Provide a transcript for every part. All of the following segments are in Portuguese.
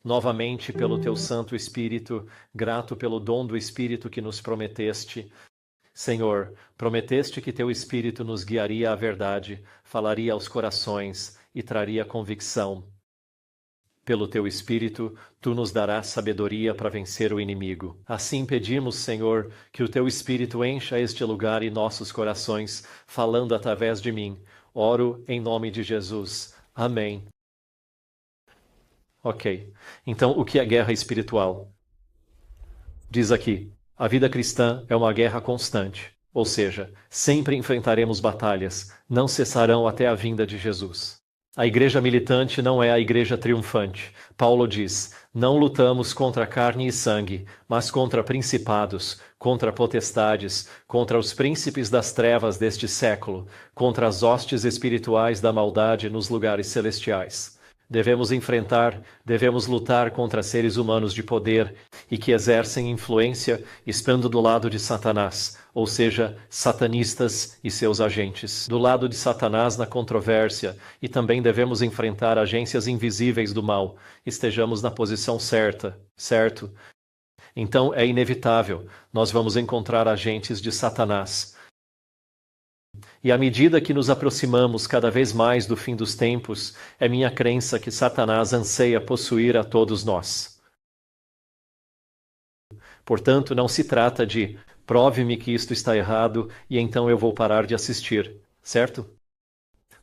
novamente pelo teu Santo Espírito, grato pelo dom do Espírito que nos prometeste. Senhor, prometeste que teu Espírito nos guiaria à verdade, falaria aos corações e traria convicção. Pelo teu Espírito, tu nos darás sabedoria para vencer o inimigo. Assim pedimos, Senhor, que o teu Espírito encha este lugar e nossos corações, falando através de mim. Oro em nome de Jesus. Amém. Ok. Então, o que é guerra espiritual? Diz aqui, a vida cristã é uma guerra constante, ou seja, sempre enfrentaremos batalhas, não cessarão até a vinda de Jesus. A igreja militante não é a igreja triunfante. Paulo diz, não lutamos contra carne e sangue, mas contra principados, contra potestades, contra os príncipes das trevas deste século, contra as hostes espirituais da maldade nos lugares celestiais. Devemos lutar contra seres humanos de poder e que exercem influência estando do lado de Satanás, ou seja, satanistas e seus agentes. Do lado de Satanás na controvérsia, e também devemos enfrentar agências invisíveis do mal. Estejamos na posição certa, certo? Então é inevitável, nós vamos encontrar agentes de Satanás. E à medida que nos aproximamos cada vez mais do fim dos tempos, é minha crença que Satanás anseia possuir a todos nós. Portanto, não se trata de prove-me que isto está errado e então eu vou parar de assistir, certo?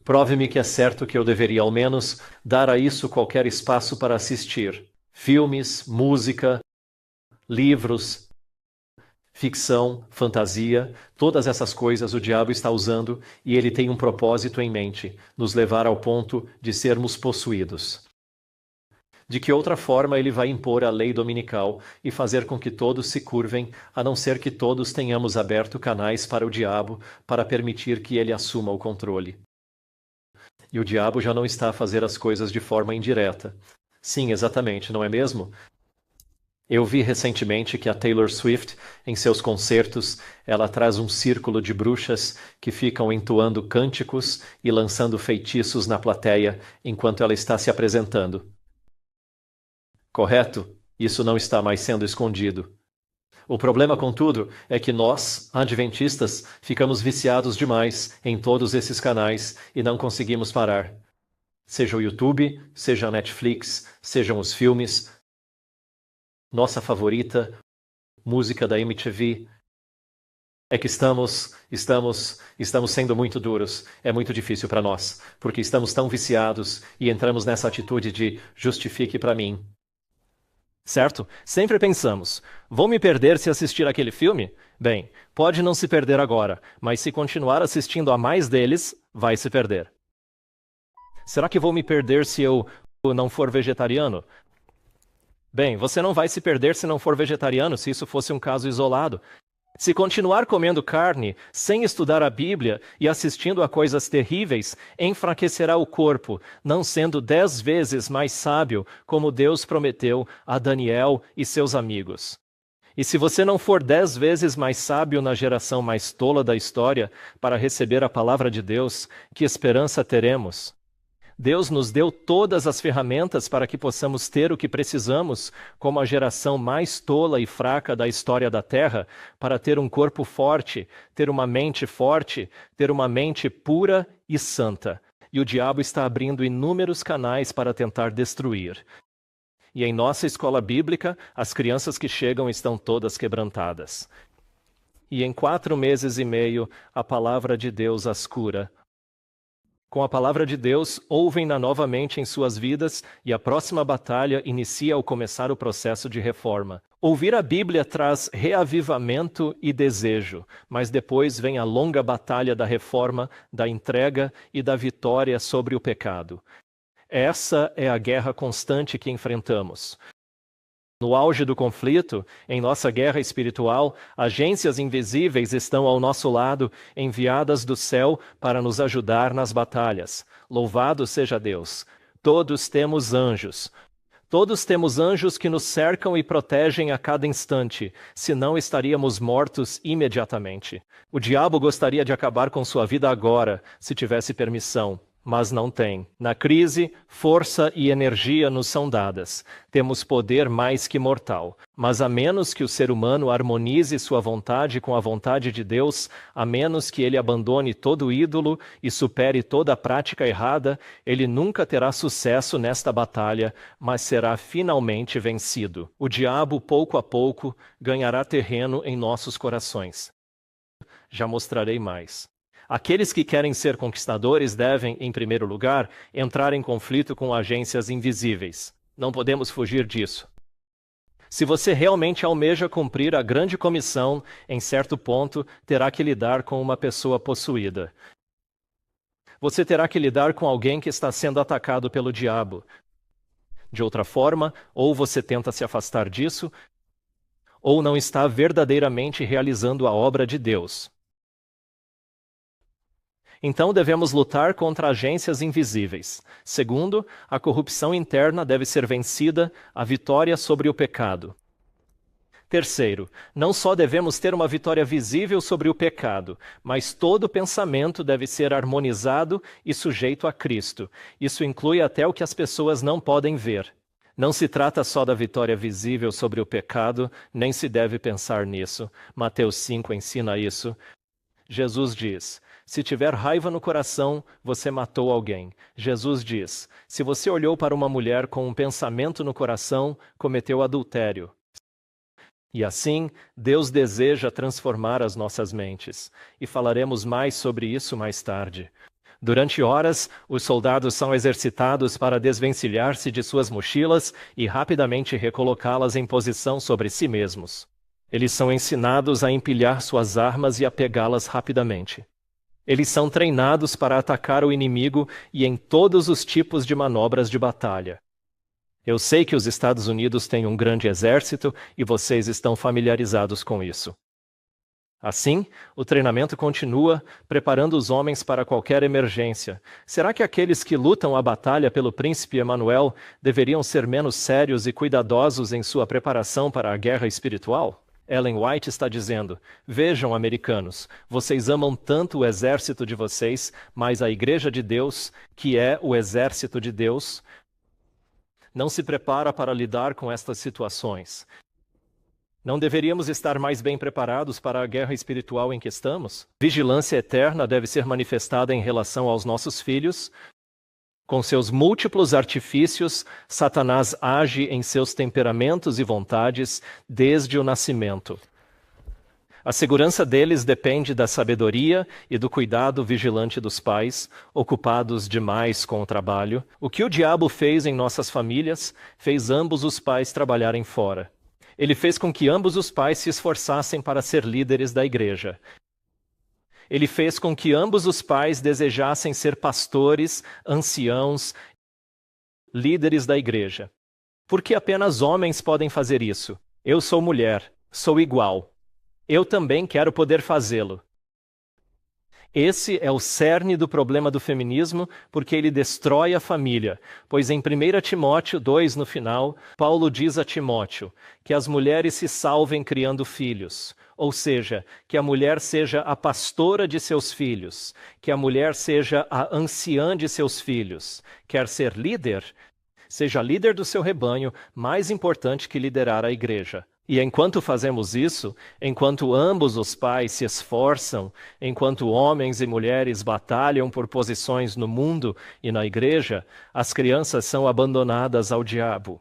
Prove-me que é certo que eu deveria ao menos dar a isso qualquer espaço para assistir. Filmes, música, livros, ficção, fantasia, todas essas coisas o diabo está usando e ele tem um propósito em mente, nos levar ao ponto de sermos possuídos. De que outra forma ele vai impor a lei dominical e fazer com que todos se curvem, a não ser que todos tenhamos aberto canais para o diabo para permitir que ele assuma o controle. E o diabo já não está a fazer as coisas de forma indireta. Sim, exatamente, não é mesmo? Eu vi recentemente que a Taylor Swift, em seus concertos, ela traz um círculo de bruxas que ficam entoando cânticos e lançando feitiços na plateia enquanto ela está se apresentando. Correto? Isso não está mais sendo escondido. O problema, contudo, é que nós, adventistas, ficamos viciados demais em todos esses canais e não conseguimos parar. Seja o YouTube, seja a Netflix, sejam os filmes, nossa favorita, música da MTV. É que estamos sendo muito duros. É muito difícil para nós, porque estamos tão viciados e entramos nessa atitude de justifique para mim. Certo? Sempre pensamos, vou me perder se assistir aquele filme? Bem, pode não se perder agora, mas se continuar assistindo a mais deles, vai se perder. Será que vou me perder se eu não for vegetariano? Bem, você não vai se perder se não for vegetariano, se isso fosse um caso isolado. Se continuar comendo carne, sem estudar a Bíblia e assistindo a coisas terríveis, enfraquecerá o corpo, não sendo 10 vezes mais sábio, como Deus prometeu a Daniel e seus amigos. E se você não for 10 vezes mais sábio na geração mais tola da história para receber a palavra de Deus, que esperança teremos? Deus nos deu todas as ferramentas para que possamos ter o que precisamos, como a geração mais tola e fraca da história da Terra, para ter um corpo forte, ter uma mente forte, ter uma mente pura e santa. E o diabo está abrindo inúmeros canais para tentar destruir. E em nossa escola bíblica, as crianças que chegam estão todas quebrantadas. E em 4 meses e meio, a palavra de Deus as cura. Com a palavra de Deus, ouvem-na novamente em suas vidas e a próxima batalha inicia ao começar o processo de reforma. Ouvir a Bíblia traz reavivamento e desejo, mas depois vem a longa batalha da reforma, da entrega e da vitória sobre o pecado. Essa é a guerra constante que enfrentamos. No auge do conflito, em nossa guerra espiritual, agências invisíveis estão ao nosso lado, enviadas do céu para nos ajudar nas batalhas. Louvado seja Deus! Todos temos anjos. Todos temos anjos que nos cercam e protegem a cada instante, senão estaríamos mortos imediatamente. O diabo gostaria de acabar com sua vida agora, se tivesse permissão. mas não tem. Na crise, força e energia nos são dadas. Temos poder mais que mortal. Mas a menos que o ser humano harmonize sua vontade com a vontade de Deus, a menos que ele abandone todo ídolo e supere toda a prática errada, ele nunca terá sucesso nesta batalha, mas será finalmente vencido. O diabo, pouco a pouco, ganhará terreno em nossos corações. Já mostrarei mais. Aqueles que querem ser conquistadores devem, em primeiro lugar, entrar em conflito com agências invisíveis. Não podemos fugir disso. Se você realmente almeja cumprir a grande comissão, em certo ponto, terá que lidar com uma pessoa possuída. Você terá que lidar com alguém que está sendo atacado pelo diabo. De outra forma, ou você tenta se afastar disso, ou não está verdadeiramente realizando a obra de Deus. Então devemos lutar contra agências invisíveis. Segundo, a corrupção interna deve ser vencida, a vitória sobre o pecado. Terceiro, não só devemos ter uma vitória visível sobre o pecado, mas todo pensamento deve ser harmonizado e sujeito a Cristo. Isso inclui até o que as pessoas não podem ver. Não se trata só da vitória visível sobre o pecado, nem se deve pensar nisso. Mateus 5 ensina isso. Jesus diz: se tiver raiva no coração, você matou alguém. Jesus diz: se você olhou para uma mulher com um pensamento no coração, cometeu adultério. E assim, Deus deseja transformar as nossas mentes. E falaremos mais sobre isso mais tarde. Durante horas, os soldados são exercitados para desvencilhar-se de suas mochilas e rapidamente recolocá-las em posição sobre si mesmos. Eles são ensinados a empilhar suas armas e a pegá-las rapidamente. Eles são treinados para atacar o inimigo e em todos os tipos de manobras de batalha. Eu sei que os Estados Unidos têm um grande exército e vocês estão familiarizados com isso. Assim, o treinamento continua, preparando os homens para qualquer emergência. Será que aqueles que lutam a batalha pelo príncipe Emanuel deveriam ser menos sérios e cuidadosos em sua preparação para a guerra espiritual? Ellen White está dizendo: vejam, americanos, vocês amam tanto o exército de vocês, mas a Igreja de Deus, que é o exército de Deus, não se prepara para lidar com estas situações. Não deveríamos estar mais bem preparados para a guerra espiritual em que estamos? Vigilância eterna deve ser manifestada em relação aos nossos filhos. Com seus múltiplos artifícios, Satanás age em seus temperamentos e vontades desde o nascimento. A segurança deles depende da sabedoria e do cuidado vigilante dos pais, ocupados demais com o trabalho. O que o diabo fez em nossas famílias, fez ambos os pais trabalharem fora. Ele fez com que ambos os pais se esforçassem para ser líderes da igreja. Ele fez com que ambos os pais desejassem ser pastores, anciãos, líderes da igreja. Por que apenas homens podem fazer isso? Eu sou mulher, sou igual. Eu também quero poder fazê-lo. Esse é o cerne do problema do feminismo, porque ele destrói a família. Pois em 1 Timóteo 2, no final, Paulo diz a Timóteo que as mulheres se salvem criando filhos. Ou seja, que a mulher seja a pastora de seus filhos, que a mulher seja a anciã de seus filhos. Quer ser líder? Seja líder do seu rebanho, mais importante que liderar a igreja. E enquanto fazemos isso, enquanto ambos os pais se esforçam, enquanto homens e mulheres batalham por posições no mundo e na igreja, as crianças são abandonadas ao diabo.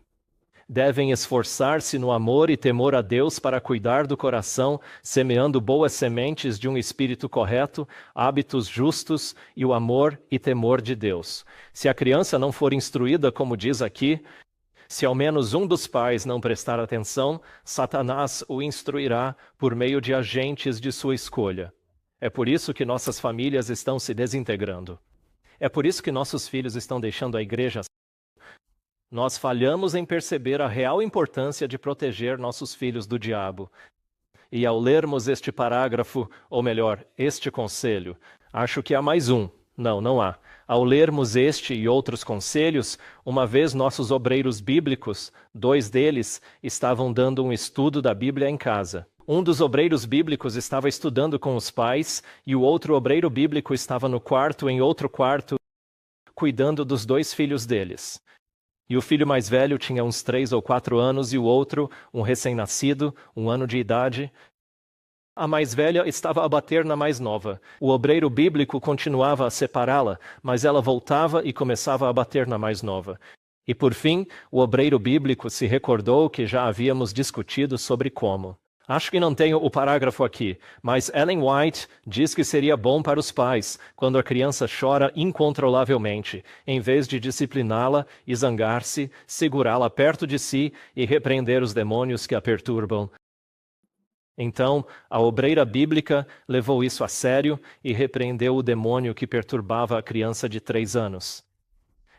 Devem esforçar-se no amor e temor a Deus para cuidar do coração, semeando boas sementes de um espírito correto, hábitos justos e o amor e temor de Deus. Se a criança não for instruída, como diz aqui, se ao menos um dos pais não prestar atenção, Satanás o instruirá por meio de agentes de sua escolha. É por isso que nossas famílias estão se desintegrando. É por isso que nossos filhos estão deixando a igreja. Nós falhamos em perceber a real importância de proteger nossos filhos do diabo. E ao lermos este parágrafo, ou melhor, este conselho, acho que há mais um. Não há. Ao lermos este e outros conselhos, uma vez nossos obreiros bíblicos, 2 deles, estavam dando um estudo da Bíblia em casa. Um dos obreiros bíblicos estava estudando com os pais e o outro obreiro bíblico estava no quarto, em outro quarto, cuidando dos 2 filhos deles. E o filho mais velho tinha uns 3 ou 4 anos e o outro, um recém-nascido, 1 ano de idade. A mais velha estava a bater na mais nova. O obreiro bíblico continuava a separá-la, mas ela voltava e começava a bater na mais nova. E por fim, o obreiro bíblico se recordou que já havíamos discutido sobre como. Acho que não tenho o parágrafo aqui, mas Ellen White diz que seria bom para os pais, quando a criança chora incontrolavelmente, em vez de discipliná-la e zangar-se, segurá-la perto de si e repreender os demônios que a perturbam. Então, a obreira bíblica levou isso a sério e repreendeu o demônio que perturbava a criança de 3 anos.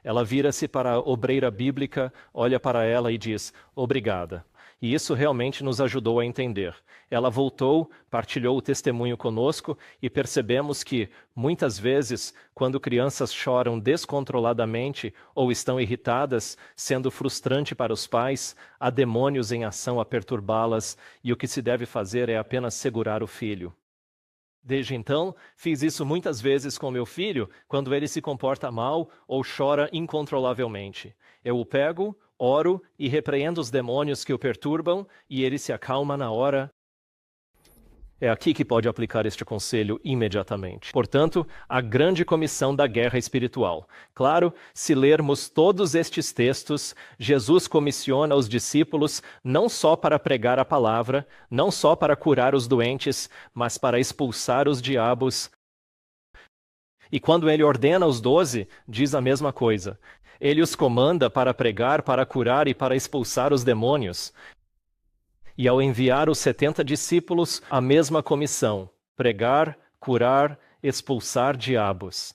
Ela vira-se para a obreira bíblica, olha para ela e diz, obrigada. E isso realmente nos ajudou a entender. Ela voltou, partilhou o testemunho conosco e percebemos que, muitas vezes, quando crianças choram descontroladamente ou estão irritadas, sendo frustrante para os pais, há demônios em ação a perturbá-las e o que se deve fazer é apenas segurar o filho. Desde então, fiz isso muitas vezes com meu filho quando ele se comporta mal ou chora incontrolavelmente. Eu o pego, oro e repreendo os demônios que o perturbam e ele se acalma na hora. É aqui que pode aplicar este conselho imediatamente. Portanto, a grande comissão da guerra espiritual. Claro, se lermos todos estes textos, Jesus comissiona os discípulos não só para pregar a palavra, não só para curar os doentes, mas para expulsar os diabos. E quando ele ordena os 12, diz a mesma coisa. Ele os comanda para pregar, para curar e para expulsar os demônios. E ao enviar os 70 discípulos, a mesma comissão: pregar, curar, expulsar diabos.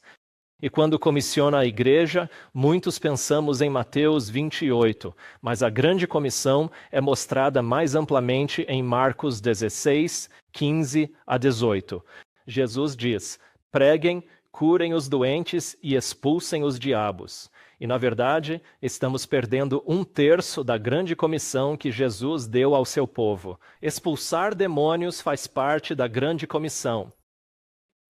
E quando comissiona a igreja, muitos pensamos em Mateus 28, mas a grande comissão é mostrada mais amplamente em Marcos 16, 15 a 18. Jesus diz: preguem, curem os doentes e expulsem os diabos. E, na verdade, estamos perdendo 1/3 da grande comissão que Jesus deu ao seu povo. Expulsar demônios faz parte da grande comissão.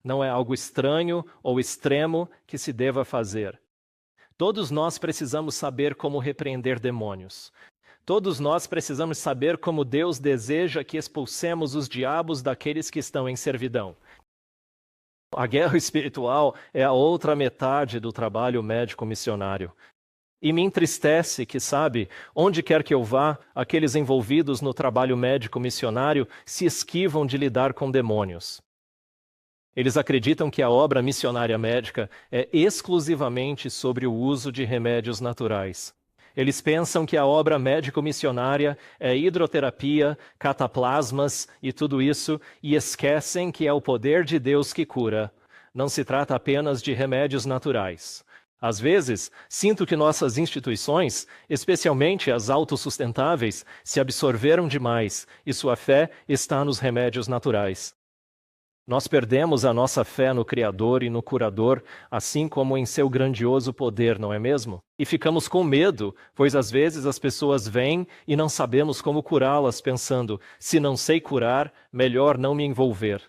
Não é algo estranho ou extremo que se deva fazer. Todos nós precisamos saber como repreender demônios. Todos nós precisamos saber como Deus deseja que expulsemos os diabos daqueles que estão em servidão. A guerra espiritual é a outra metade do trabalho médico-missionário. E me entristece que, sabe, onde quer que eu vá, aqueles envolvidos no trabalho médico-missionário se esquivam de lidar com demônios. Eles acreditam que a obra missionária médica é exclusivamente sobre o uso de remédios naturais. Eles pensam que a obra médico-missionária é hidroterapia, cataplasmas e tudo isso, e esquecem que é o poder de Deus que cura. Não se trata apenas de remédios naturais. Às vezes, sinto que nossas instituições, especialmente as autossustentáveis, se absorveram demais e sua fé está nos remédios naturais. Nós perdemos a nossa fé no Criador e no Curador, assim como em seu grandioso poder, não é mesmo? E ficamos com medo, pois às vezes as pessoas vêm e não sabemos como curá-las, pensando, se não sei curar, melhor não me envolver.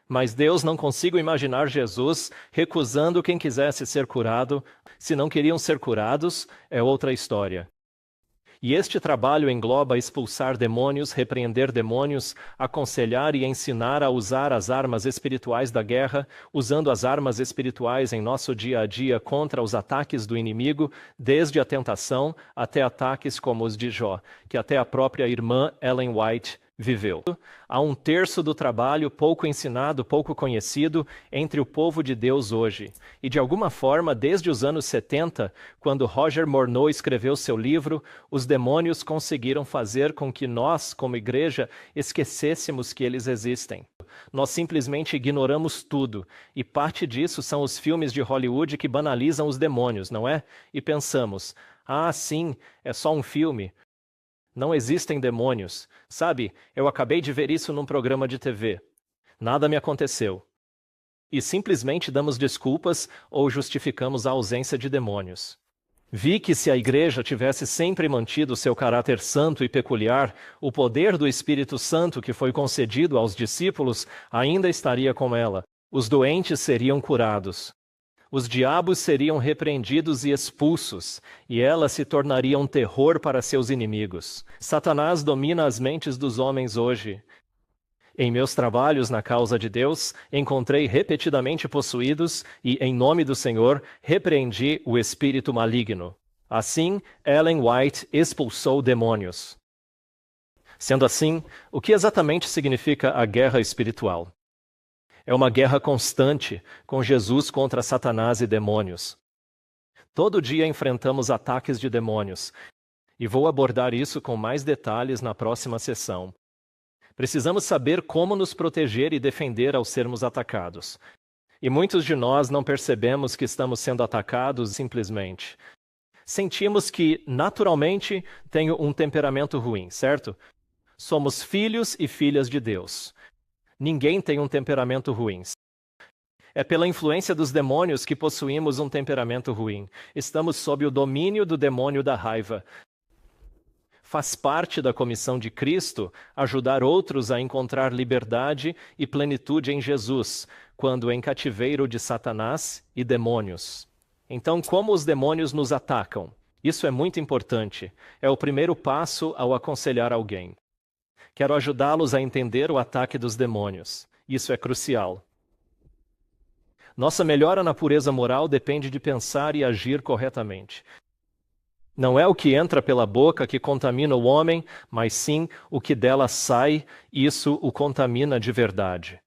Mas Deus não consigo imaginar Jesus recusando quem quisesse ser curado. Se não queriam ser curados, é outra história. E este trabalho engloba expulsar demônios, repreender demônios, aconselhar e ensinar a usar as armas espirituais da guerra, usando as armas espirituais em nosso dia a dia contra os ataques do inimigo, desde a tentação até ataques como os de Jó, que até a própria irmã Ellen White viveu. Há 1/3 do trabalho pouco ensinado, pouco conhecido entre o povo de Deus hoje. E de alguma forma, desde os anos 70, quando Roger Morneau escreveu seu livro, os demônios conseguiram fazer com que nós, como igreja, esquecêssemos que eles existem. Nós simplesmente ignoramos tudo, e parte disso são os filmes de Hollywood que banalizam os demônios, não é? E pensamos, sim, é só um filme. Não existem demônios. Sabe, eu acabei de ver isso num programa de TV. Nada me aconteceu. E simplesmente damos desculpas ou justificamos a ausência de demônios. Vi que se a igreja tivesse sempre mantido seu caráter santo e peculiar, o poder do Espírito Santo que foi concedido aos discípulos ainda estaria com ela. Os doentes seriam curados. Os diabos seriam repreendidos e expulsos, e elas se tornariam terror para seus inimigos. Satanás domina as mentes dos homens hoje. Em meus trabalhos na causa de Deus, encontrei repetidamente possuídos e, em nome do Senhor, repreendi o espírito maligno. Assim, Ellen White expulsou demônios. Sendo assim, o que exatamente significa a guerra espiritual? É uma guerra constante com Jesus contra Satanás e demônios. Todo dia enfrentamos ataques de demônios, e vou abordar isso com mais detalhes na próxima sessão. Precisamos saber como nos proteger e defender ao sermos atacados. E muitos de nós não percebemos que estamos sendo atacados simplesmente. Sentimos que, naturalmente, tenho um temperamento ruim, certo? Somos filhos e filhas de Deus. Ninguém tem um temperamento ruim. É pela influência dos demônios que possuímos um temperamento ruim. Estamos sob o domínio do demônio da raiva. Faz parte da comissão de Cristo ajudar outros a encontrar liberdade e plenitude em Jesus, quando em cativeiro de Satanás e demônios. Então, como os demônios nos atacam? Isso é muito importante. É o primeiro passo ao aconselhar alguém. Quero ajudá-los a entender o ataque dos demônios. Isso é crucial. Nossa melhora na pureza moral depende de pensar e agir corretamente. Não é o que entra pela boca que contamina o homem, mas sim o que dela sai, isso o contamina de verdade.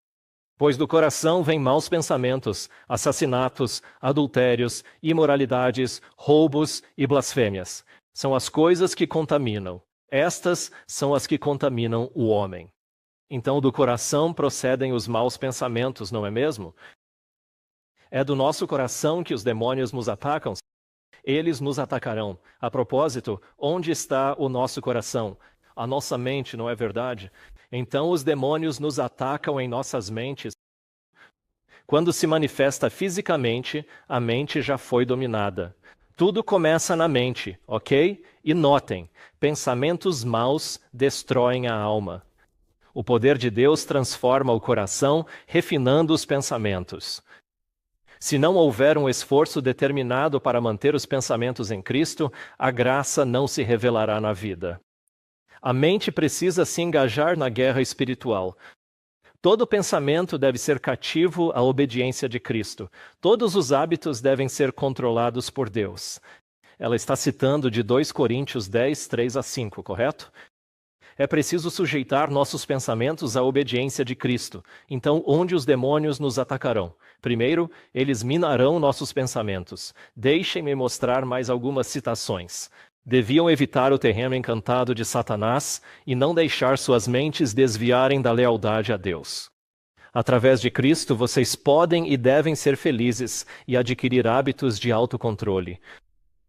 Pois do coração vêm maus pensamentos, assassinatos, adultérios, imoralidades, roubos e blasfêmias. São as coisas que contaminam. Estas são as que contaminam o homem. Então do coração procedem os maus pensamentos, não é mesmo? É do nosso coração que os demônios nos atacam? Eles nos atacarão. A propósito, onde está o nosso coração? A nossa mente, não é verdade? Então os demônios nos atacam em nossas mentes. Quando se manifesta fisicamente, a mente já foi dominada. Tudo começa na mente, ok? E notem, pensamentos maus destroem a alma. O poder de Deus transforma o coração, refinando os pensamentos. Se não houver um esforço determinado para manter os pensamentos em Cristo, a graça não se revelará na vida. A mente precisa se engajar na guerra espiritual. Todo pensamento deve ser cativo à obediência de Cristo. Todos os hábitos devem ser controlados por Deus. Ela está citando de 2 Coríntios 10, 3-5, correto? É preciso sujeitar nossos pensamentos à obediência de Cristo. Então, onde os demônios nos atacarão? Primeiro, eles minarão nossos pensamentos. Deixem-me mostrar mais algumas citações. Deviam evitar o terreno encantado de Satanás e não deixar suas mentes desviarem da lealdade a Deus. Através de Cristo, vocês podem e devem ser felizes e adquirir hábitos de autocontrole.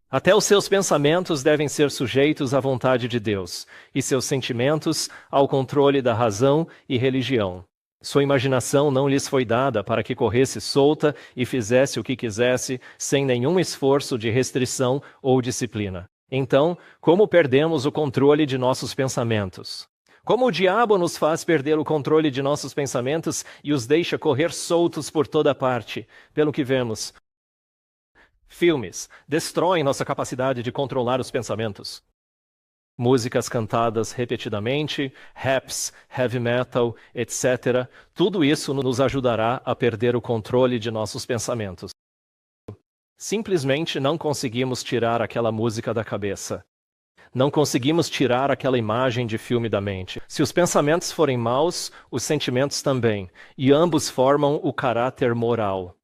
Até os seus pensamentos devem ser sujeitos à vontade de Deus, e seus sentimentos ao controle da razão e religião. Sua imaginação não lhes foi dada para que corresse solta e fizesse o que quisesse, sem nenhum esforço de restrição ou disciplina. Então, como perdemos o controle de nossos pensamentos? Como o diabo nos faz perder o controle de nossos pensamentos e os deixa correr soltos por toda parte? Pelo que vemos, filmes destroem nossa capacidade de controlar os pensamentos. Músicas cantadas repetidamente, raps, heavy metal, etc. Tudo isso nos ajudará a perder o controle de nossos pensamentos. Simplesmente não conseguimos tirar aquela música da cabeça. Não conseguimos tirar aquela imagem de filme da mente. Se os pensamentos forem maus, os sentimentos também, e ambos formam o caráter moral.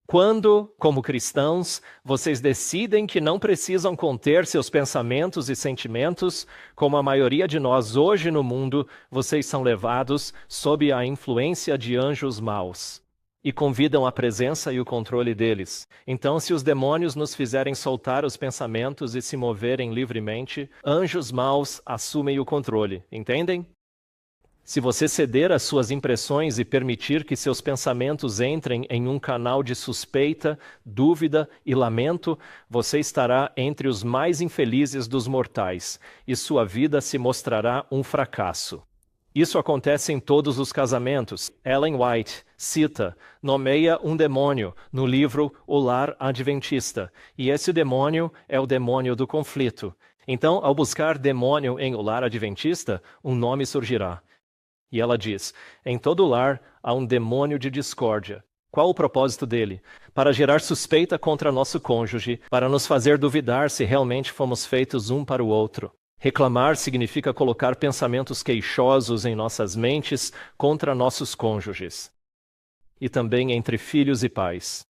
Quando, como cristãos, vocês decidem que não precisam conter seus pensamentos e sentimentos, como a maioria de nós hoje no mundo, vocês são levados sob a influência de anjos maus e convidam a presença e o controle deles. Então, se os demônios nos fizerem soltar os pensamentos e se moverem livremente, anjos maus assumem o controle, entendem? Se você ceder às suas impressões e permitir que seus pensamentos entrem em um canal de suspeita, dúvida e lamento, você estará entre os mais infelizes dos mortais, e sua vida se mostrará um fracasso. Isso acontece em todos os casamentos. Ellen White cita, nomeia um demônio no livro O Lar Adventista, e esse demônio é o demônio do conflito. Então, ao buscar demônio em O Lar Adventista, um nome surgirá. E ela diz, em todo lar há um demônio de discórdia. Qual o propósito dele? Para gerar suspeita contra nosso cônjuge, para nos fazer duvidar se realmente fomos feitos um para o outro. Reclamar significa colocar pensamentos queixosos em nossas mentes contra nossos cônjuges. E também entre filhos e pais.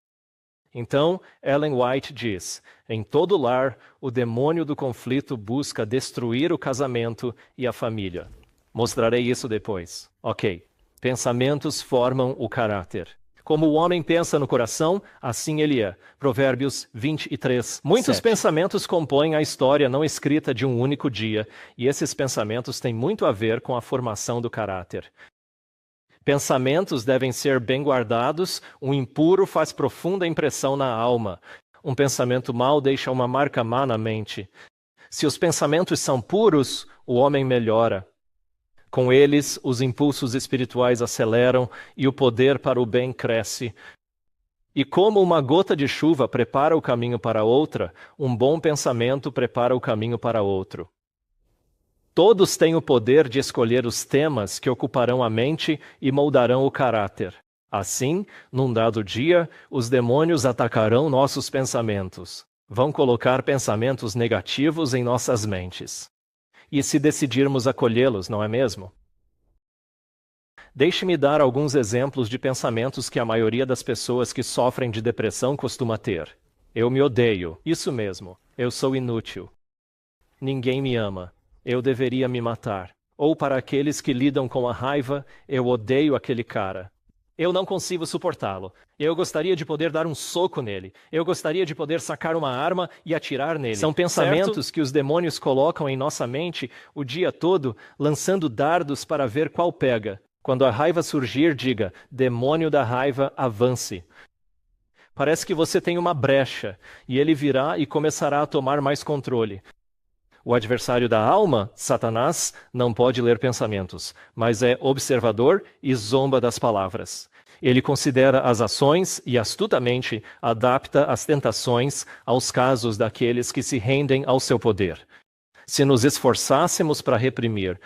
Então, Ellen White diz, em todo lar, o demônio do conflito busca destruir o casamento e a família. Mostrarei isso depois. Ok. Pensamentos formam o caráter. Como o homem pensa no coração, assim ele é. Provérbios 23. Muitos 7. pensamentos compõem a história não escrita de um único dia, e esses pensamentos têm muito a ver com a formação do caráter. Pensamentos devem ser bem guardados, um impuro faz profunda impressão na alma. Um pensamento mau deixa uma marca má na mente. Se os pensamentos são puros, o homem melhora. Com eles, os impulsos espirituais aceleram e o poder para o bem cresce. E como uma gota de chuva prepara o caminho para outra, um bom pensamento prepara o caminho para outro. Todos têm o poder de escolher os temas que ocuparão a mente e moldarão o caráter. Assim, num dado dia, os demônios atacarão nossos pensamentos. Vão colocar pensamentos negativos em nossas mentes. E se decidirmos acolhê-los, não é mesmo? Deixe-me dar alguns exemplos de pensamentos que a maioria das pessoas que sofrem de depressão costuma ter. Eu me odeio. Isso mesmo. Eu sou inútil. Ninguém me ama. Eu deveria me matar. Ou para aqueles que lidam com a raiva, eu odeio aquele cara. Eu não consigo suportá-lo. Eu gostaria de poder dar um soco nele. Eu gostaria de poder sacar uma arma e atirar nele. São pensamentos que os demônios colocam em nossa mente o dia todo, lançando dardos para ver qual pega. Quando a raiva surgir, diga, demônio da raiva, avance. Parece que você tem uma brecha, e ele virá e começará a tomar mais controle. O adversário da alma, Satanás, não pode ler pensamentos, mas é observador e zomba das palavras. Ele considera as ações e astutamente adapta as tentações aos casos daqueles que se rendem ao seu poder. Se nos esforçássemos para reprimir,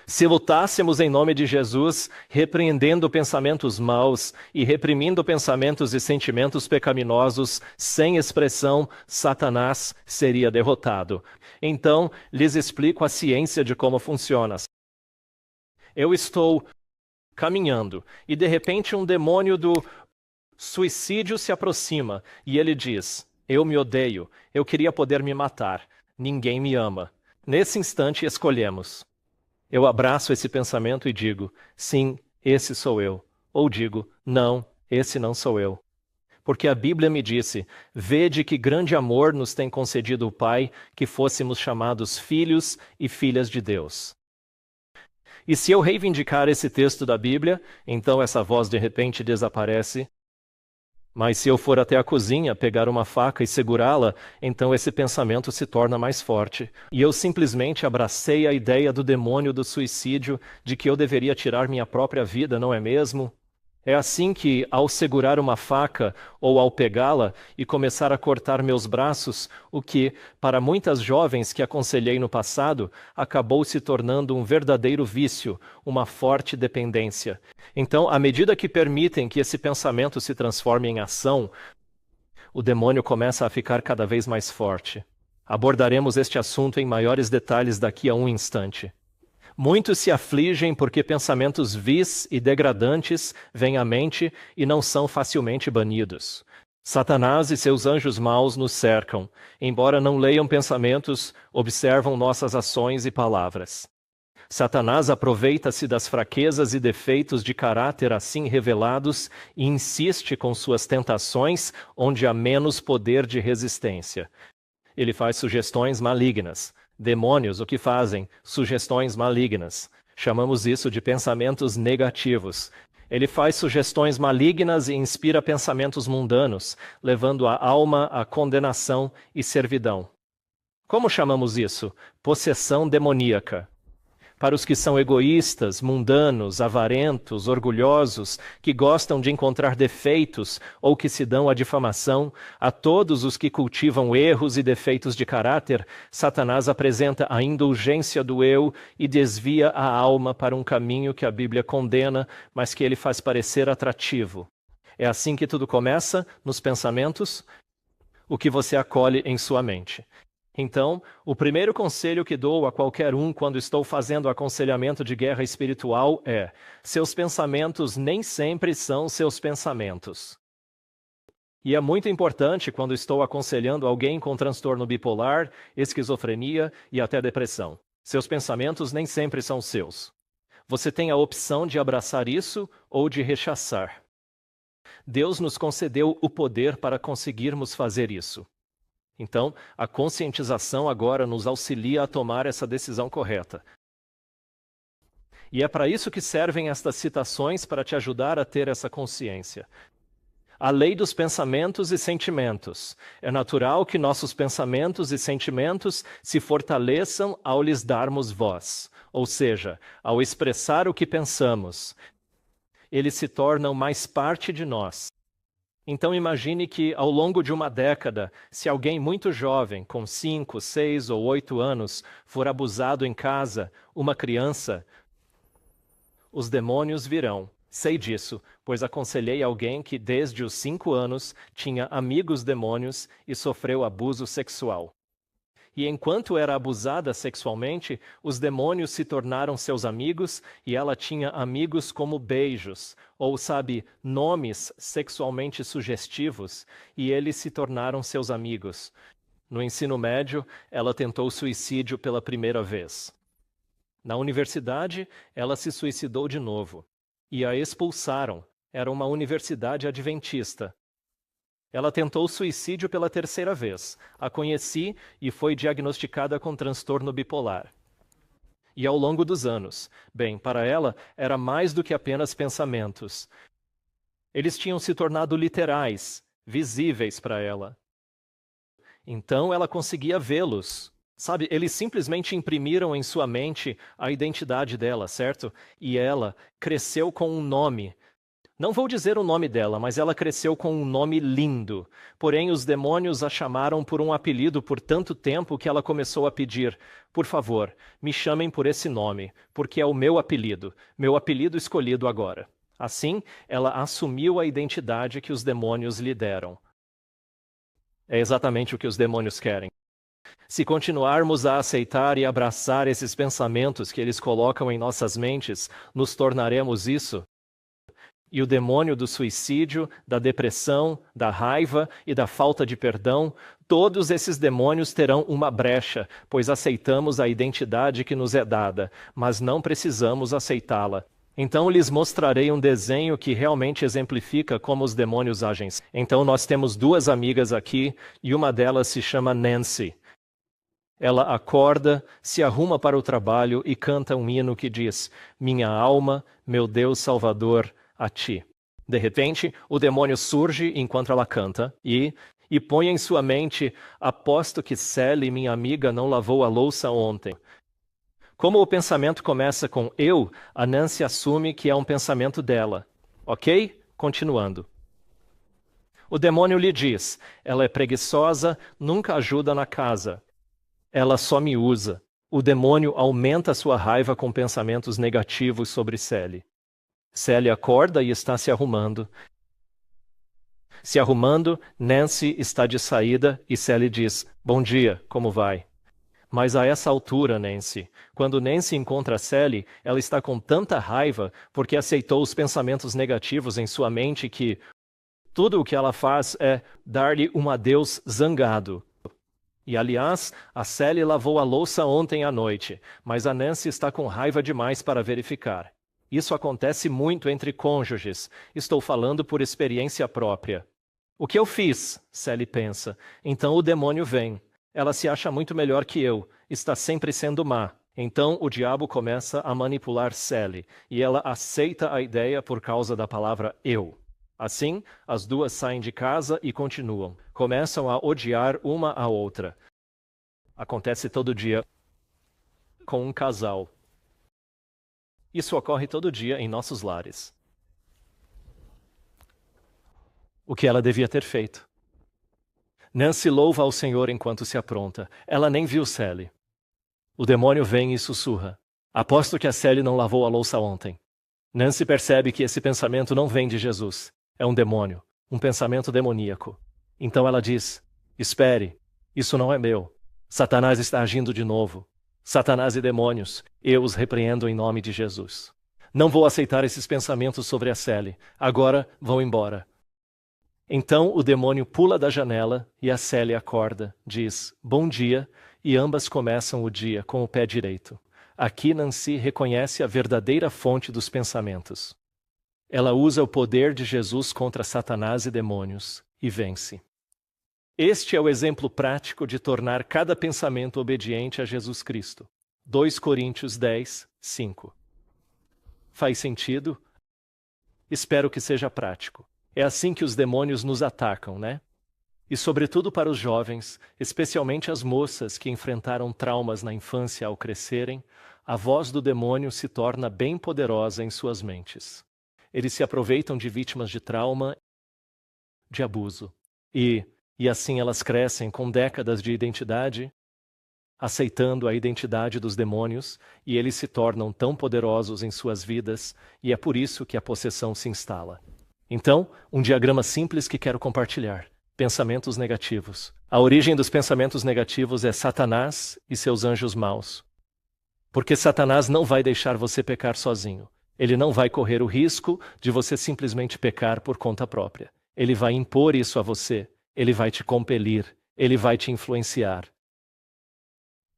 se lutássemos em nome de Jesus, repreendendo pensamentos maus e reprimindo pensamentos e sentimentos pecaminosos, sem expressão, Satanás seria derrotado. Então, lhes explico a ciência de como funciona. Eu estou caminhando e de repente um demônio do suicídio se aproxima e ele diz, eu me odeio, eu queria poder me matar, ninguém me ama. Nesse instante escolhemos. Eu abraço esse pensamento e digo, sim, esse sou eu. Ou digo, não, esse não sou eu. Porque a Bíblia me disse, vede que grande amor nos tem concedido o Pai, que fôssemos chamados filhos e filhas de Deus. E se eu reivindicar esse texto da Bíblia, então essa voz de repente desaparece. Mas se eu for até a cozinha, pegar uma faca e segurá-la, então esse pensamento se torna mais forte. E eu simplesmente abracei a ideia do demônio do suicídio, de que eu deveria tirar minha própria vida, não é mesmo? É assim que, ao segurar uma faca ou ao pegá-la e começar a cortar meus braços, o que, para muitas jovens que aconselhei no passado, acabou se tornando um verdadeiro vício, uma forte dependência. Então, à medida que permitem que esse pensamento se transforme em ação, o demônio começa a ficar cada vez mais forte. Abordaremos este assunto em maiores detalhes daqui a um instante. Muitos se afligem porque pensamentos vis e degradantes vêm à mente e não são facilmente banidos. Satanás e seus anjos maus nos cercam. Embora não leiam pensamentos, observam nossas ações e palavras. Satanás aproveita-se das fraquezas e defeitos de caráter assim revelados e insiste com suas tentações onde há menos poder de resistência. Ele faz sugestões malignas. Demônios, o que fazem? Sugestões malignas. Chamamos isso de pensamentos negativos. Ele faz sugestões malignas e inspira pensamentos mundanos, levando a alma à condenação e servidão. Como chamamos isso? Possessão demoníaca. Para os que são egoístas, mundanos, avarentos, orgulhosos, que gostam de encontrar defeitos ou que se dão à difamação, a todos os que cultivam erros e defeitos de caráter, Satanás apresenta a indulgência do eu e desvia a alma para um caminho que a Bíblia condena, mas que ele faz parecer atrativo. É assim que tudo começa, nos pensamentos, o que você acolhe em sua mente. Então, o primeiro conselho que dou a qualquer um quando estou fazendo aconselhamento de guerra espiritual é: seus pensamentos nem sempre são seus pensamentos. E é muito importante quando estou aconselhando alguém com transtorno bipolar, esquizofrenia e até depressão. Seus pensamentos nem sempre são seus. Você tem a opção de abraçar isso ou de rechaçar. Deus nos concedeu o poder para conseguirmos fazer isso. Então, a conscientização agora nos auxilia a tomar essa decisão correta. E é para isso que servem estas citações, para te ajudar a ter essa consciência. A lei dos pensamentos e sentimentos. É natural que nossos pensamentos e sentimentos se fortaleçam ao lhes darmos voz, ou seja, ao expressar o que pensamos. Eles se tornam mais parte de nós. Então imagine que, ao longo de uma década, se alguém muito jovem, com 5, 6 ou 8 anos, for abusado em casa, uma criança, os demônios virão. Sei disso, pois aconselhei alguém que desde os 5 anos tinha amigos demônios e sofreu abuso sexual. E enquanto era abusada sexualmente, os demônios se tornaram seus amigos e ela tinha amigos como beijos, ou sabe, nomes sexualmente sugestivos, e eles se tornaram seus amigos. No ensino médio, ela tentou suicídio pela primeira vez. Na universidade, ela se suicidou de novo. E a expulsaram. Era uma universidade adventista. Ela tentou suicídio pela terceira vez. A conheci e foi diagnosticada com transtorno bipolar. E ao longo dos anos, bem, para ela, era mais do que apenas pensamentos. Eles tinham se tornado literais, visíveis para ela. Então ela conseguia vê-los. Sabe, eles simplesmente imprimiram em sua mente a identidade dela, certo? E ela cresceu com um nome. Não vou dizer o nome dela, mas ela cresceu com um nome lindo. Porém, os demônios a chamaram por um apelido por tanto tempo que ela começou a pedir: por favor, me chamem por esse nome, porque é o meu apelido escolhido agora. Assim, ela assumiu a identidade que os demônios lhe deram. É exatamente o que os demônios querem. Se continuarmos a aceitar e abraçar esses pensamentos que eles colocam em nossas mentes, nos tornaremos isso. E o demônio do suicídio, da depressão, da raiva e da falta de perdão, todos esses demônios terão uma brecha, pois aceitamos a identidade que nos é dada, mas não precisamos aceitá-la. Então lhes mostrarei um desenho que realmente exemplifica como os demônios agem. Então nós temos 2 amigas aqui, e uma delas se chama Nancy. Ela acorda, se arruma para o trabalho e canta um hino que diz: minha alma, meu Deus Salvador, a ti. De repente, o demônio surge enquanto ela canta e põe em sua mente: aposto que Sally, minha amiga, não lavou a louça ontem. Como o pensamento começa com eu, a Nancy assume que é um pensamento dela. Ok? Continuando. O demônio lhe diz: ela é preguiçosa, nunca ajuda na casa. Ela só me usa. O demônio aumenta sua raiva com pensamentos negativos sobre Sally. Sally acorda e está se arrumando. Se arrumando, Nancy está de saída e Sally diz: bom dia, como vai? Mas a essa altura, Nancy, quando Nancy encontra Sally, ela está com tanta raiva porque aceitou os pensamentos negativos em sua mente que tudo o que ela faz é dar-lhe um adeus zangado. E, aliás, a Sally lavou a louça ontem à noite, mas a Nancy está com raiva demais para verificar. Isso acontece muito entre cônjuges. Estou falando por experiência própria. O que eu fiz? Sally pensa. Então o demônio vem. Ela se acha muito melhor que eu. Está sempre sendo má. Então o diabo começa a manipular Sally, e ela aceita a ideia por causa da palavra eu. Assim, as 2 saem de casa e continuam. Começam a odiar uma a outra. Acontece todo dia com um casal. Isso ocorre todo dia em nossos lares. O que ela devia ter feito? Nancy louva ao Senhor enquanto se apronta. Ela nem viu Sally. O demônio vem e sussurra. Aposto que a Sally não lavou a louça ontem. Nancy percebe que esse pensamento não vem de Jesus. É um demônio, um pensamento demoníaco. Então ela diz: espere, isso não é meu. Satanás está agindo de novo. Satanás e demônios, eu os repreendo em nome de Jesus. Não vou aceitar esses pensamentos sobre a Sally. Agora vão embora. Então o demônio pula da janela e a Sally acorda, diz bom dia e ambas começam o dia com o pé direito. Aqui Nancy reconhece a verdadeira fonte dos pensamentos. Ela usa o poder de Jesus contra Satanás e demônios e vence. Este é o exemplo prático de tornar cada pensamento obediente a Jesus Cristo. 2 Coríntios 10, 5. Faz sentido? Espero que seja prático. É assim que os demônios nos atacam, né? E sobretudo para os jovens, especialmente as moças que enfrentaram traumas na infância ao crescerem, a voz do demônio se torna bem poderosa em suas mentes. Eles se aproveitam de vítimas de trauma, de abuso. E assim elas crescem com décadas de identidade, aceitando a identidade dos demônios, e eles se tornam tão poderosos em suas vidas, e é por isso que a possessão se instala. Então, um diagrama simples que quero compartilhar. Pensamentos negativos. A origem dos pensamentos negativos é Satanás e seus anjos maus. Porque Satanás não vai deixar você pecar sozinho. Ele não vai correr o risco de você simplesmente pecar por conta própria. Ele vai impor isso a você. Ele vai te compelir. Ele vai te influenciar.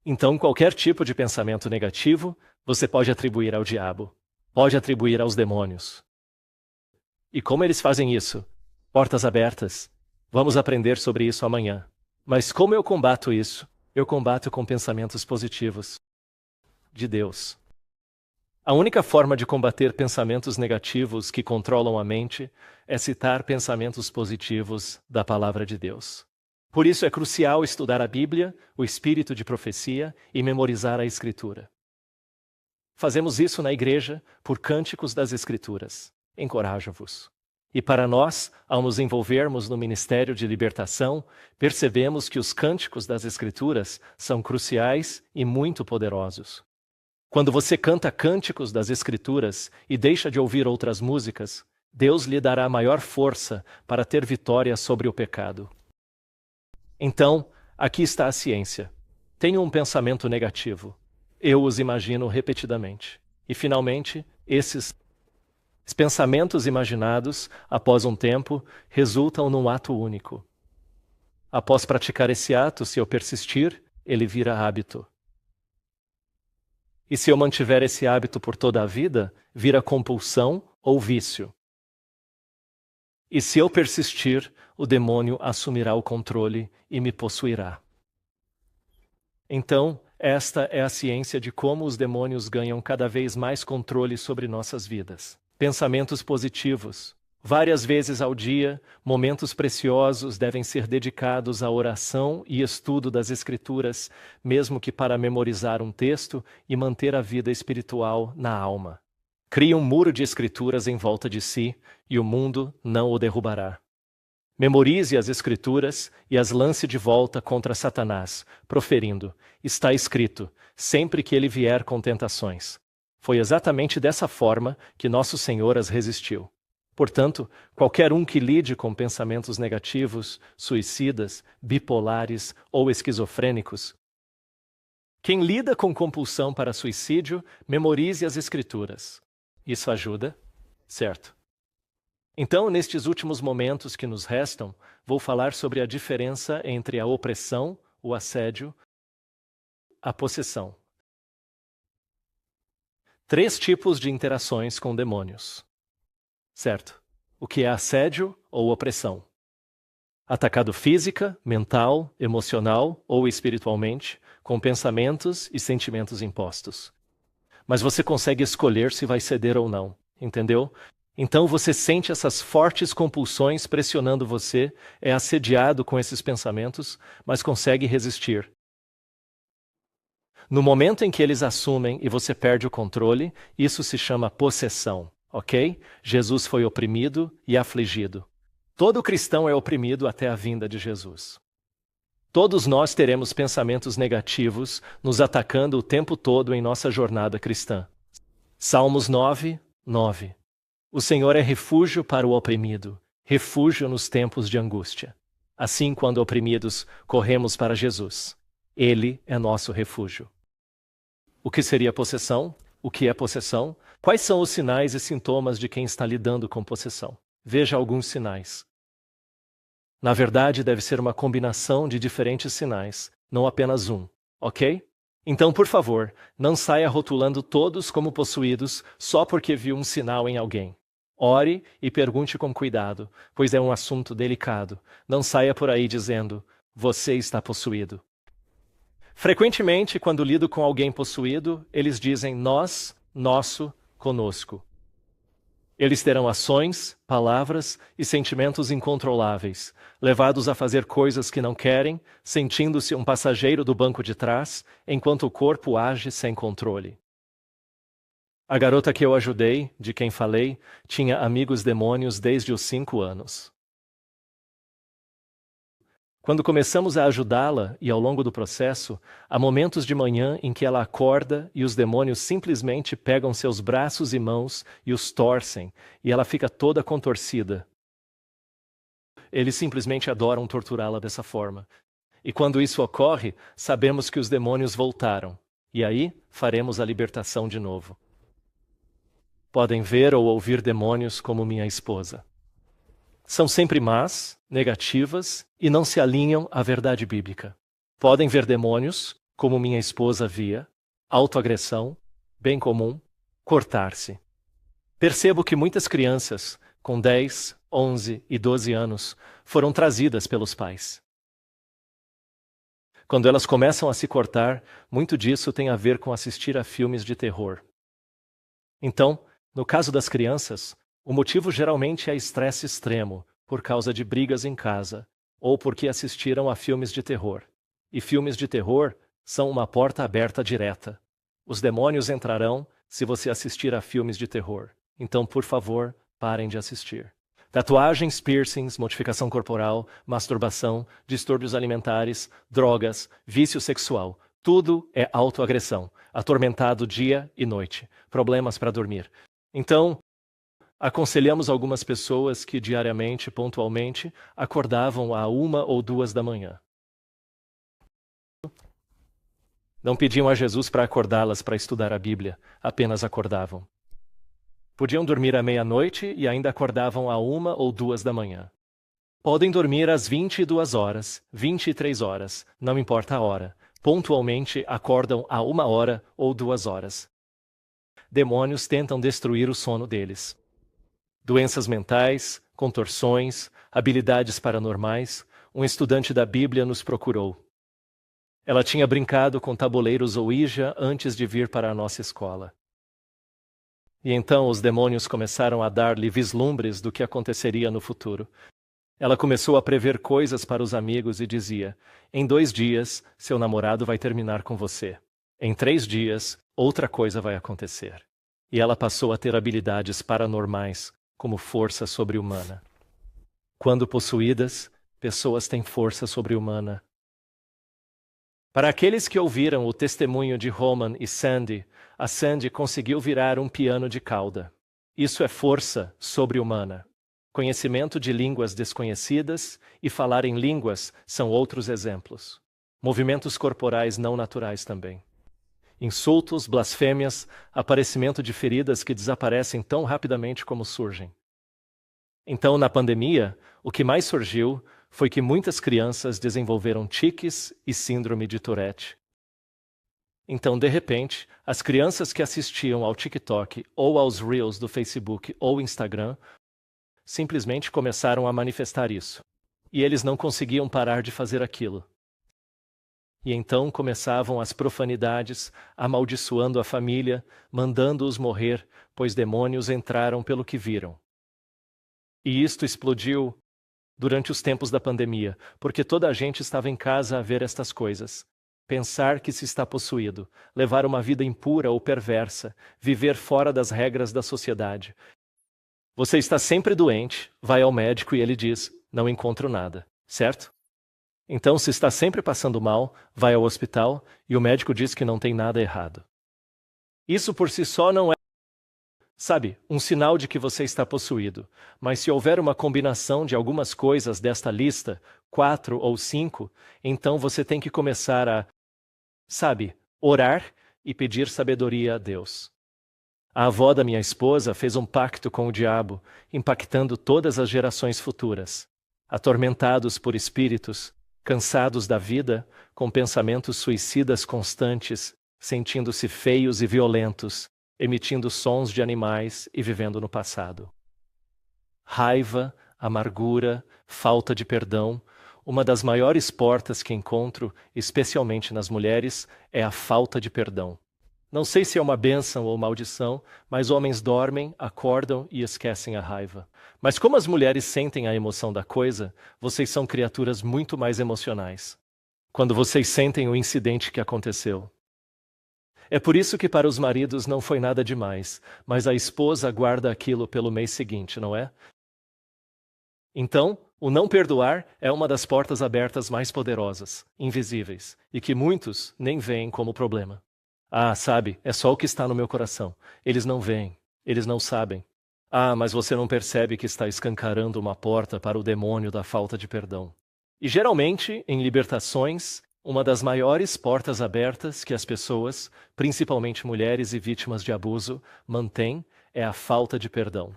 Então, qualquer tipo de pensamento negativo, você pode atribuir ao diabo. Pode atribuir aos demônios. E como eles fazem isso? Portas abertas. Vamos aprender sobre isso amanhã. Mas como eu combato isso? Eu combato com pensamentos positivos de Deus. A única forma de combater pensamentos negativos que controlam a mente é citar pensamentos positivos da palavra de Deus. Por isso é crucial estudar a Bíblia, o espírito de profecia e memorizar a Escritura. Fazemos isso na igreja por cânticos das Escrituras. Encorajo-vos. E para nós, ao nos envolvermos no ministério de libertação, percebemos que os cânticos das Escrituras são cruciais e muito poderosos. Quando você canta cânticos das Escrituras e deixa de ouvir outras músicas, Deus lhe dará maior força para ter vitória sobre o pecado. Então, aqui está a ciência. Tenho um pensamento negativo. Eu os imagino repetidamente. E, finalmente, esses pensamentos imaginados, após um tempo, resultam num ato único. Após praticar esse ato, se eu persistir, ele vira hábito. E se eu mantiver esse hábito por toda a vida, vira compulsão ou vício. E se eu persistir, o demônio assumirá o controle e me possuirá. Então, esta é a ciência de como os demônios ganham cada vez mais controle sobre nossas vidas. Pensamentos positivos. Várias vezes ao dia, momentos preciosos devem ser dedicados à oração e estudo das Escrituras, mesmo que para memorizar um texto e manter a vida espiritual na alma. Crie um muro de Escrituras em volta de si e o mundo não o derrubará. Memorize as Escrituras e as lance de volta contra Satanás, proferindo: está escrito, sempre que ele vier com tentações. Foi exatamente dessa forma que nosso Senhor as resistiu. Portanto, qualquer um que lide com pensamentos negativos, suicidas, bipolares ou esquizofrênicos, quem lida com compulsão para suicídio, memorize as Escrituras. Isso ajuda? Certo. Então, nestes últimos momentos que nos restam, vou falar sobre a diferença entre a opressão, o assédio, a possessão. 3 tipos de interações com demônios. Certo. O que é assédio ou opressão? Atacado física, mental, emocional ou espiritualmente, com pensamentos e sentimentos impostos. Mas você consegue escolher se vai ceder ou não, entendeu? Então você sente essas fortes compulsões pressionando você, é assediado com esses pensamentos, mas consegue resistir. No momento em que eles assumem e você perde o controle, isso se chama possessão, ok? Jesus foi oprimido e afligido. Todo cristão é oprimido até a vinda de Jesus. Todos nós teremos pensamentos negativos nos atacando o tempo todo em nossa jornada cristã. Salmos 9, 9. O Senhor é refúgio para o oprimido, refúgio nos tempos de angústia. Assim, quando oprimidos, corremos para Jesus. Ele é nosso refúgio. O que seria possessão? O que é possessão? Quais são os sinais e sintomas de quem está lidando com possessão? Veja alguns sinais. Na verdade, deve ser uma combinação de diferentes sinais, não apenas um, ok? Então, por favor, não saia rotulando todos como possuídos só porque viu um sinal em alguém. Ore e pergunte com cuidado, pois é um assunto delicado. Não saia por aí dizendo, você está possuído. Frequentemente, quando lido com alguém possuído, eles dizem nós, nosso, conosco. Eles terão ações, palavras e sentimentos incontroláveis, levados a fazer coisas que não querem, sentindo-se um passageiro do banco de trás, enquanto o corpo age sem controle. A garota que eu ajudei, de quem falei, tinha amigos demônios desde os 5 anos. Quando começamos a ajudá-la, e ao longo do processo, há momentos de manhã em que ela acorda e os demônios simplesmente pegam seus braços e mãos e os torcem, e ela fica toda contorcida. Eles simplesmente adoram torturá-la dessa forma. E quando isso ocorre, sabemos que os demônios voltaram, e aí faremos a libertação de novo. Podem ver ou ouvir demônios como minha esposa. São sempre más, negativas e não se alinham à verdade bíblica. Podem ver demônios, como minha esposa via, autoagressão, bem comum, cortar-se. Percebo que muitas crianças, com 10, 11 e 12 anos, foram trazidas pelos pais. Quando elas começam a se cortar, muito disso tem a ver com assistir a filmes de terror. Então, no caso das crianças, o motivo geralmente é estresse extremo, por causa de brigas em casa, ou porque assistiram a filmes de terror. E filmes de terror são uma porta aberta direta. Os demônios entrarão se você assistir a filmes de terror. Então, por favor, parem de assistir. Tatuagens, piercings, modificação corporal, masturbação, distúrbios alimentares, drogas, vício sexual. Tudo é autoagressão, atormentado dia e noite, problemas para dormir. Então, aconselhamos algumas pessoas que diariamente, pontualmente, acordavam à 1 ou 2 da manhã. Não pediam a Jesus para acordá-las para estudar a Bíblia, apenas acordavam. Podiam dormir à meia-noite e ainda acordavam à 1 ou 2 da manhã. Podem dormir às 22 horas, 23 horas, não importa a hora. Pontualmente acordam à 1 hora ou 2 horas. Demônios tentam destruir o sono deles. Doenças mentais, contorções, habilidades paranormais, um estudante da Bíblia nos procurou. Ela tinha brincado com tabuleiros Ouija antes de vir para a nossa escola. E então os demônios começaram a dar-lhe vislumbres do que aconteceria no futuro. Ela começou a prever coisas para os amigos e dizia: em 2 dias, seu namorado vai terminar com você. Em 3 dias, outra coisa vai acontecer. E ela passou a ter habilidades paranormais, como força sobre-humana. Quando possuídas, pessoas têm força sobre-humana. Para aqueles que ouviram o testemunho de Roman e Sandy, a Sandy conseguiu virar um piano de cauda. Isso é força sobre-humana. Conhecimento de línguas desconhecidas e falar em línguas são outros exemplos. Movimentos corporais não naturais também. Insultos, blasfêmias, aparecimento de feridas que desaparecem tão rapidamente como surgem. Então, na pandemia, o que mais surgiu foi que muitas crianças desenvolveram tiques e síndrome de Tourette. Então, de repente, as crianças que assistiam ao TikTok ou aos Reels do Facebook ou Instagram simplesmente começaram a manifestar isso. E eles não conseguiam parar de fazer aquilo. E então começavam as profanidades, amaldiçoando a família, mandando-os morrer, pois demônios entraram pelo que viram. E isto explodiu durante os tempos da pandemia, porque toda a gente estava em casa a ver estas coisas. pensar que se está possuído, levar uma vida impura ou perversa, viver fora das regras da sociedade. Você está sempre doente, vai ao médico e ele diz: não encontro nada, certo? Então, se está sempre passando mal, vai ao hospital e o médico diz que não tem nada errado. Isso por si só não é, sabe, um sinal de que você está possuído. Mas se houver uma combinação de algumas coisas desta lista, 4 ou 5, então você tem que começar a, sabe, orar e pedir sabedoria a Deus. A avó da minha esposa fez um pacto com o diabo, impactando todas as gerações futuras. Atormentados por espíritos, cansados da vida, com pensamentos suicidas constantes, sentindo-se feios e violentos, emitindo sons de animais e vivendo no passado. Raiva, amargura, falta de perdão. Uma das maiores portas que encontro, especialmente nas mulheres, é a falta de perdão. Não sei se é uma bênção ou maldição, mas homens dormem, acordam e esquecem a raiva. Mas como as mulheres sentem a emoção da coisa, vocês são criaturas muito mais emocionais. Quando vocês sentem o incidente que aconteceu. É por isso que para os maridos não foi nada demais, mas a esposa guarda aquilo pelo mês seguinte, não é? Então, o não perdoar é uma das portas abertas mais poderosas, invisíveis, e que muitos nem veem como problema. Ah, sabe, é só o que está no meu coração. Eles não veem, eles não sabem. Ah, mas você não percebe que está escancarando uma porta para o demônio da falta de perdão. E geralmente, em libertações, uma das maiores portas abertas que as pessoas, principalmente mulheres e vítimas de abuso, mantêm é a falta de perdão.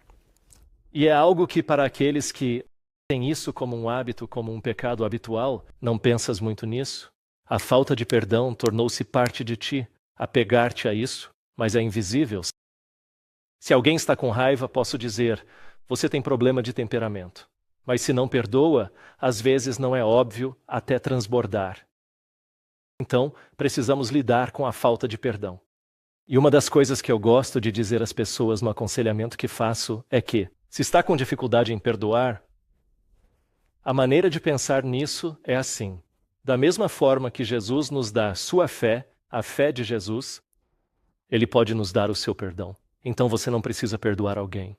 E é algo que, para aqueles que têm isso como um hábito, como um pecado habitual, não pensas muito nisso? A falta de perdão tornou-se parte de ti, apegar-te a isso, mas é invisível. Se alguém está com raiva, posso dizer: você tem problema de temperamento. Mas se não perdoa, às vezes não é óbvio até transbordar. Então, precisamos lidar com a falta de perdão. E uma das coisas que eu gosto de dizer às pessoas no aconselhamento que faço é que, se está com dificuldade em perdoar, a maneira de pensar nisso é assim. Da mesma forma que Jesus nos dá a sua fé, a fé de Jesus, Ele pode nos dar o seu perdão. Então você não precisa perdoar alguém.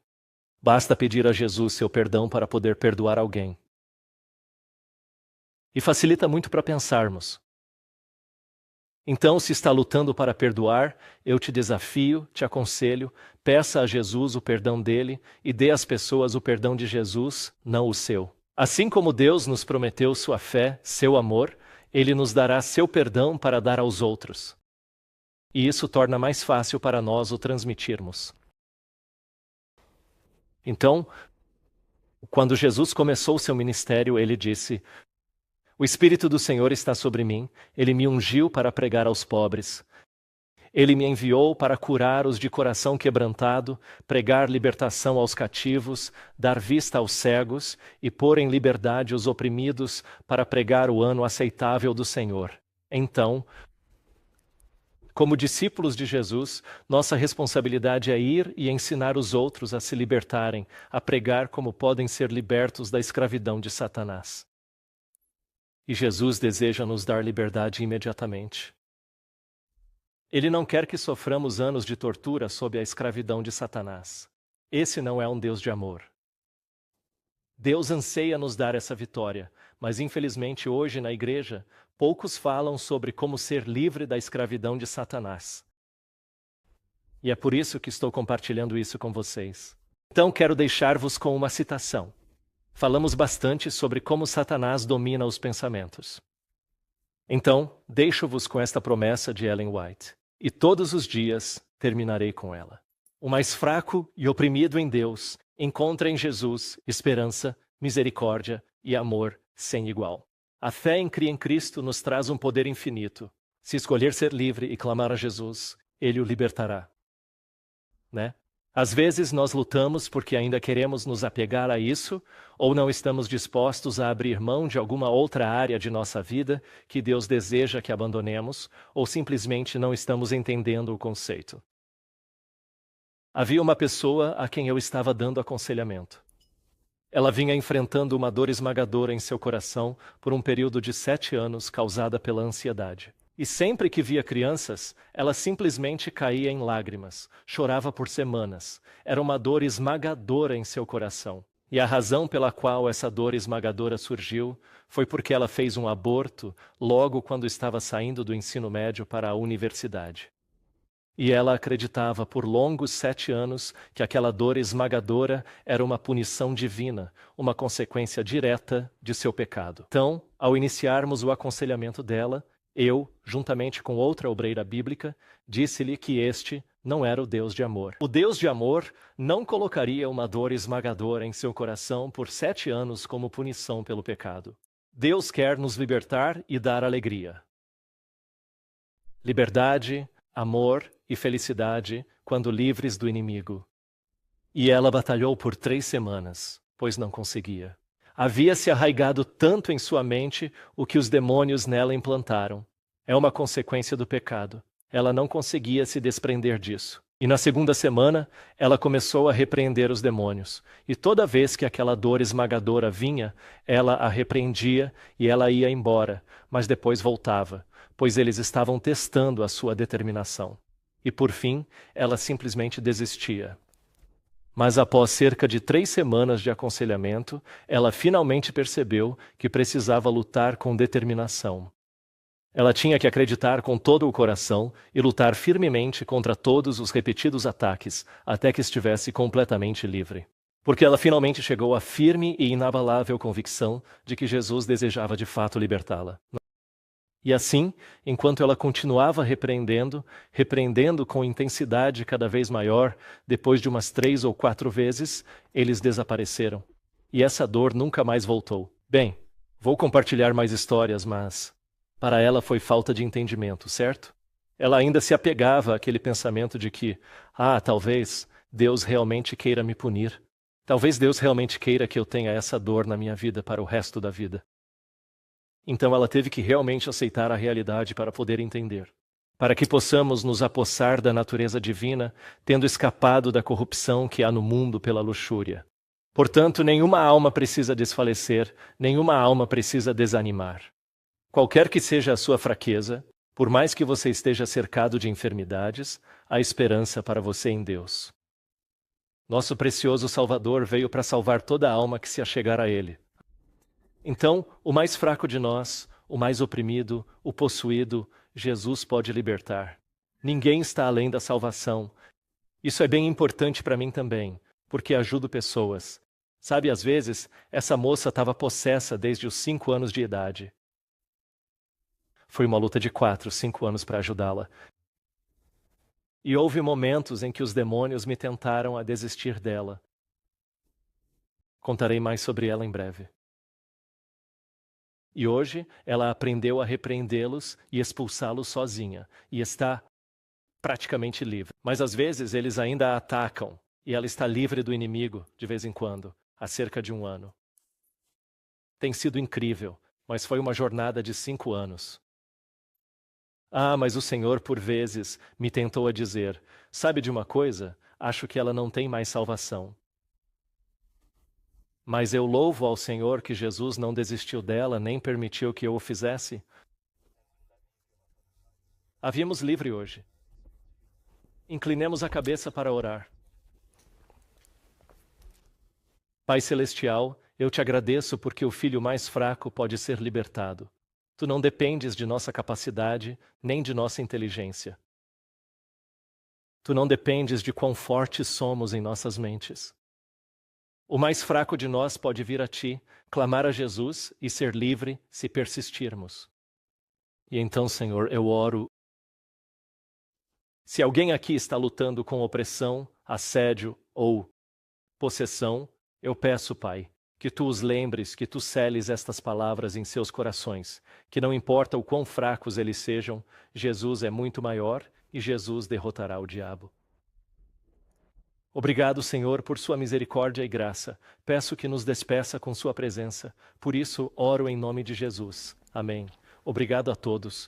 Basta pedir a Jesus seu perdão para poder perdoar alguém. E facilita muito para pensarmos. Então, se está lutando para perdoar, eu te desafio, te aconselho, peça a Jesus o perdão dele e dê às pessoas o perdão de Jesus, não o seu. Assim como Deus nos prometeu sua fé, seu amor, Ele nos dará seu perdão para dar aos outros. E isso torna mais fácil para nós o transmitirmos. Então, quando Jesus começou seu ministério, Ele disse: o Espírito do Senhor está sobre mim, Ele me ungiu para pregar aos pobres. Ele me enviou para curar os de coração quebrantado, pregar libertação aos cativos, dar vista aos cegos e pôr em liberdade os oprimidos, para pregar o ano aceitável do Senhor. Então, como discípulos de Jesus, nossa responsabilidade é ir e ensinar os outros a se libertarem, a pregar como podem ser libertos da escravidão de Satanás. E Jesus deseja nos dar liberdade imediatamente. Ele não quer que soframos anos de tortura sob a escravidão de Satanás. Esse não é um Deus de amor. Deus anseia nos dar essa vitória, mas infelizmente hoje na igreja, poucos falam sobre como ser livre da escravidão de Satanás. E é por isso que estou compartilhando isso com vocês. Então quero deixar-vos com uma citação. Falamos bastante sobre como Satanás domina os pensamentos. Então, deixo-vos com esta promessa de Ellen White. E todos os dias terminarei com ela. O mais fraco e oprimido em Deus encontra em Jesus esperança, misericórdia e amor sem igual. A fé em Cristo nos traz um poder infinito. Se escolher ser livre e clamar a Jesus, Ele o libertará. Né? Às vezes nós lutamos porque ainda queremos nos apegar a isso, ou não estamos dispostos a abrir mão de alguma outra área de nossa vida que Deus deseja que abandonemos, ou simplesmente não estamos entendendo o conceito. Havia uma pessoa a quem eu estava dando aconselhamento. Ela vinha enfrentando uma dor esmagadora em seu coração por um período de 7 anos causada pela ansiedade. E sempre que via crianças, ela simplesmente caía em lágrimas, chorava por semanas. Era uma dor esmagadora em seu coração. E a razão pela qual essa dor esmagadora surgiu foi porque ela fez um aborto logo quando estava saindo do ensino médio para a universidade. E ela acreditava por longos 7 anos que aquela dor esmagadora era uma punição divina, uma consequência direta de seu pecado. Então, ao iniciarmos o aconselhamento dela, eu, juntamente com outra obreira bíblica, disse-lhe que este não era o Deus de amor. O Deus de amor não colocaria uma dor esmagadora em seu coração por 7 anos como punição pelo pecado. Deus quer nos libertar e dar alegria. Liberdade, amor e felicidade quando livres do inimigo. E ela batalhou por 3 semanas, pois não conseguia. Havia se arraigado tanto em sua mente o que os demônios nela implantaram. É uma consequência do pecado. Ela não conseguia se desprender disso. E na 2ª semana, ela começou a repreender os demônios. E toda vez que aquela dor esmagadora vinha, ela a repreendia e ela ia embora, mas depois voltava, pois eles estavam testando a sua determinação. E por fim, ela simplesmente desistia. Mas após cerca de 3 semanas de aconselhamento, ela finalmente percebeu que precisava lutar com determinação. Ela tinha que acreditar com todo o coração e lutar firmemente contra todos os repetidos ataques, até que estivesse completamente livre. Porque ela finalmente chegou à firme e inabalável convicção de que Jesus desejava de fato libertá-la. E assim, enquanto ela continuava repreendendo com intensidade cada vez maior, depois de umas 3 ou 4 vezes, eles desapareceram. E essa dor nunca mais voltou. Bem, vou compartilhar mais histórias, mas para ela foi falta de entendimento, certo? Ela ainda se apegava àquele pensamento de que, talvez Deus realmente queira me punir. Talvez Deus realmente queira que eu tenha essa dor na minha vida para o resto da vida. Então ela teve que realmente aceitar a realidade para poder entender. Para que possamos nos apossar da natureza divina, tendo escapado da corrupção que há no mundo pela luxúria. Portanto, nenhuma alma precisa desfalecer, nenhuma alma precisa desanimar. Qualquer que seja a sua fraqueza, por mais que você esteja cercado de enfermidades, há esperança para você em Deus. Nosso precioso Salvador veio para salvar toda alma que se achegar a Ele. Então, o mais fraco de nós, o mais oprimido, o possuído, Jesus pode libertar. Ninguém está além da salvação. Isso é bem importante para mim também, porque ajudo pessoas. Sabe, às vezes, essa moça estava possessa desde os 5 anos de idade. Foi uma luta de 4, 5 anos para ajudá-la. E houve momentos em que os demônios me tentaram a desistir dela. Contarei mais sobre ela em breve. E hoje ela aprendeu a repreendê-los e expulsá-los sozinha, e está praticamente livre. Mas às vezes eles ainda a atacam, e ela está livre do inimigo, de vez em quando, há cerca de 1 ano. Tem sido incrível, mas foi uma jornada de 5 anos. Mas o Senhor, por vezes, me tentou a dizer, sabe de uma coisa? Acho que ela não tem mais salvação. Mas eu louvo ao Senhor que Jesus não desistiu dela, nem permitiu que eu o fizesse. Havíamos livre hoje. Inclinemos a cabeça para orar. Pai Celestial, eu te agradeço porque o filho mais fraco pode ser libertado. Tu não dependes de nossa capacidade, nem de nossa inteligência. Tu não dependes de quão fortes somos em nossas mentes. O mais fraco de nós pode vir a ti, clamar a Jesus e ser livre se persistirmos. E então, Senhor, eu oro. Se alguém aqui está lutando com opressão, assédio ou possessão, eu peço, Pai, que tu os lembres, que tu seles estas palavras em seus corações, que não importa o quão fracos eles sejam, Jesus é muito maior e Jesus derrotará o diabo. Obrigado, Senhor, por sua misericórdia e graça. Peço que nos despeça com sua presença. Por isso, oro em nome de Jesus. Amém. Obrigado a todos.